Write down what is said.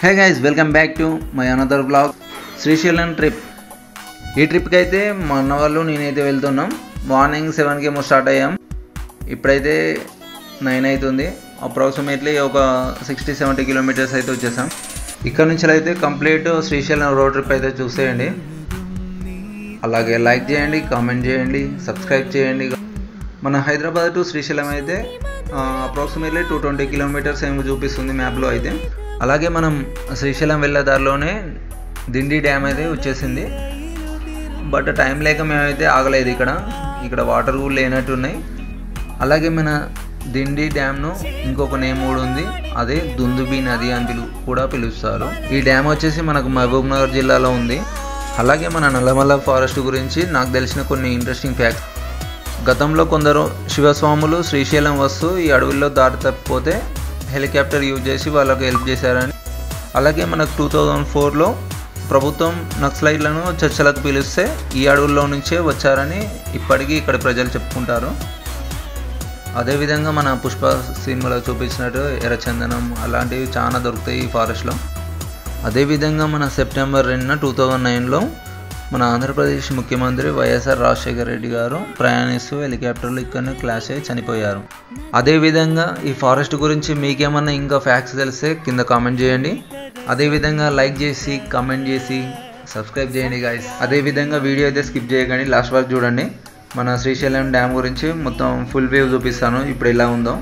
Hey guys, welcome back to my another blog. Srisailam trip. ఈ ట్రిప్కి అయితే మా అన్న వాళ్ళు నేనైతే వెళ్తున్నాం. మార్నింగ్ 7కి ఏమో స్టార్ట్ అయ్యాం. ఇప్పుడైతే 9 అవుతుంది. అప్రాక్సిమేట్లీ ఒక 60-70 కిలోమీటర్స్ అయితే వచ్చేసాం. ఇక్కడ నుంచి అయితే కంప్లీట్ శ్రీశైలం రోడ్ ట్రిప్ అయితే చూసేయండి. అలాగే లైక్ చేయండి, కామెంట్ చేయండి, సబ్స్క్రైబ్ చేయండి. మన హైదరాబాద్ టు శ్రీశైలం అయితే అప్రాక్సిమేట్లీ 220 కిలోమీటర్స్ ఏమో చూపిస్తుంది మ్యాప్లో అయితే. అలాగే మనం శ్రీశైలం వెళ్ళే దారిలోనే దిండి డ్యామ్ అయితే వచ్చేసింది. బట్ టైం లేక మేమైతే ఆగలేదు. ఇక్కడ వాటర్ కూడా లేనట్టు ఉన్నాయి. అలాగే మన దిండి డ్యామ్ను ఇంకొక నేమ్ కూడా ఉంది, అదే దుందుబి నది అని కూడా పిలుస్తారు. ఈ డ్యామ్ వచ్చేసి మనకు మహబూబ్నగర్ జిల్లాలో ఉంది. అలాగే మన నల్లమల్ల ఫారెస్ట్ గురించి నాకు తెలిసిన కొన్ని ఇంట్రెస్టింగ్ ఫ్యాక్ట్స్. గతంలో కొందరు శివస్వాములు శ్రీశైలం వస్తూ ఈ అడవుల్లో దారి తప్పిపోతే హెలికాప్టర్ యూజ్ చేసి వాళ్ళకు హెల్ప్ చేశారని, అలాగే మనకు 2004లో ప్రభుత్వం నక్సలైట్లను చర్చలకు పిలిస్తే ఈ అడవుల్లో నుంచే వచ్చారని ఇప్పటికీ ఇక్కడ ప్రజలు చెప్పుకుంటారు. అదేవిధంగా మన పుష్ప సినిమాలో చూపించినట్టు ఎర్రచందనం అలాంటివి చాలా దొరుకుతాయి ఈ ఫారెస్ట్లో. అదేవిధంగా మన సెప్టెంబర్ 2న 2009లో మన ఆంధ్రప్రదేశ్ ముఖ్యమంత్రి వైఎస్ఆర్ రాజశేఖర రెడ్డి గారు ప్రయాణిస్తూ హెలికాప్టర్లు ఇక్కడనే క్లాష్ అయ్యి చనిపోయారు. అదేవిధంగా ఈ ఫారెస్ట్ గురించి మీకేమన్నా ఇంకా ఫ్యాక్ట్స్ తెలిస్తే కింద కామెంట్ చేయండి. అదేవిధంగా లైక్ చేసి కామెంట్ చేసి సబ్స్క్రైబ్ చేయండి గాయస్. అదేవిధంగా వీడియో అయితే స్కిప్ చేయకండి, లాస్ట్ వరకు చూడండి. మన శ్రీశైలం డ్యామ్ గురించి మొత్తం ఫుల్ వ్యూ చూపిస్తాను ఇప్పుడు ఎలా ఉందో.